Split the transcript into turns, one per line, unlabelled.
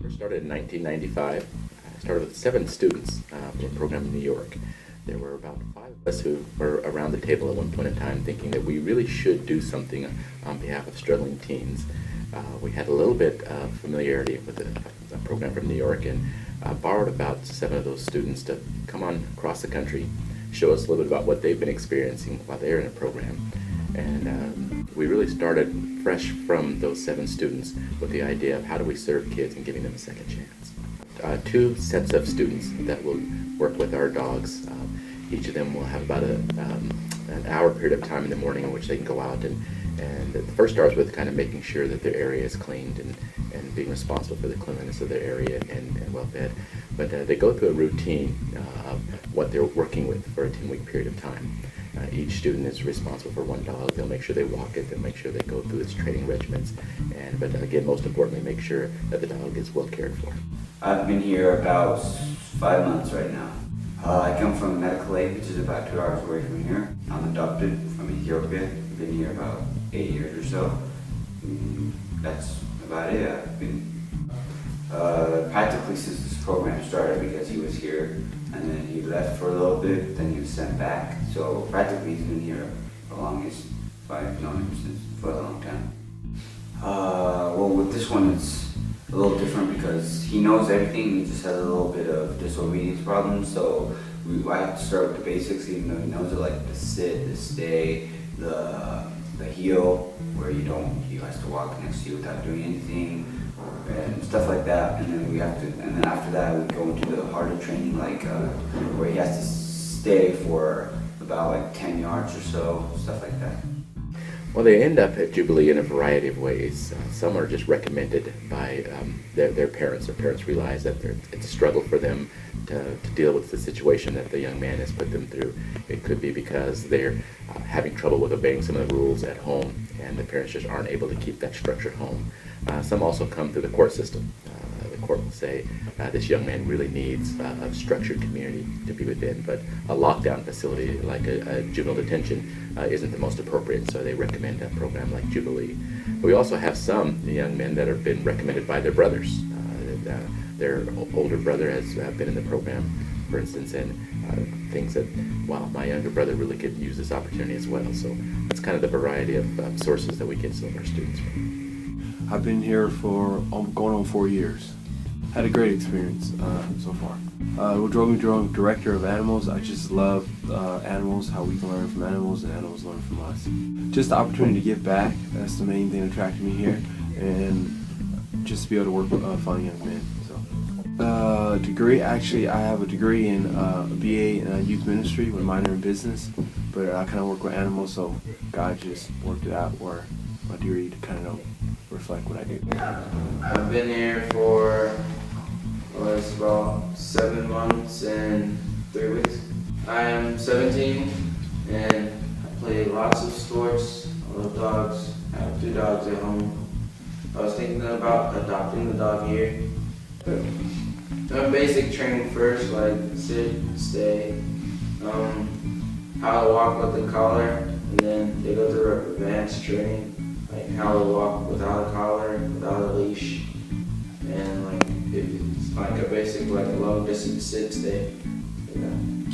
First started in 1995. I started with 7 students for a program in New York. There were about 5 of us who were around the table at one point in time thinking that we really should do something on behalf of struggling teens. We had a little bit of familiarity with a program from New York and borrowed about 7 of those students to come on across the country, show us a little bit about what they've been experiencing while they're in a program. And we really started fresh from those 7 students with the idea of how do we serve kids and giving them a second chance. 2 sets of students that will work with our dogs. Each of them will have about an hour period of time in the morning in which they can go out and the first starts with kind of making sure that their area is cleaned and being responsible for the cleanliness of their area and well fed. But they go through a routine of what they're working with for a 10-week period of time. Each student is responsible for one dog. They'll make sure they walk it. They'll make sure they go through its training regimens. But again, most importantly, make sure that the dog is well cared for.
I've been here about 5 months right now. I come from Medical Aid, which is about 2 hours away from here. I'm adopted from Ethiopia. I've been here about 8 years or so. That's about it. I've been practically since this program started because he was here and then he left for a little bit, then he was sent back. So practically he's been here the longest. I've known him since for a long time. Well, with this one it's a little different because he knows everything. He just has a little bit of disobedience problems. So I have to start with the basics, even though he knows it, like the sit, the stay, the heel, where he has to walk next to you without doing anything, and stuff like that. And then after that we go into the harder training, like where he has to stay for about like 10 yards or so, stuff like that.
Well, they end up at Jubilee in a variety of ways. Some are just recommended by their parents. Their parents realize that it's a struggle for them to deal with the situation that the young man has put them through. It could be because they're having trouble with obeying some of the rules at home, and the parents just aren't able to keep that structure at home. Some also come through the court system. The court will say this young man really needs a structured community to be within, but a lockdown facility like a juvenile detention isn't the most appropriate, so they recommend a program like Jubilee. But we also have some young men that have been recommended by their brothers. Their older brother has been in the program, for instance, and thinks that, wow, my younger brother really could use this opportunity as well. So that's kind of the variety of sources that we get some of our students from.
I've been here for going on 4 years. Had a great experience so far. Wodrogi director of animals. I just love animals, how we can learn from animals and animals learn from us. Just the opportunity to give back, that's the main thing that attracted me here, and just to be able to work with fun young men. So, degree, actually I have a degree in a BA in youth ministry with a minor in business, but I kind of work with animals, so God just worked it out where my degree to kind of reflect what I do.
I've been here for it's about 7 months and 3 weeks. I am 17 and I play lots of sports. I love dogs. I have 2 dogs at home. I was thinking about adopting the dog here. Basic training first, like sit, stay, how to walk with the collar, and then they go through advanced training, like how to walk without a collar, without a leash, and like it's like a basic, like a long distance sit, stay, you know.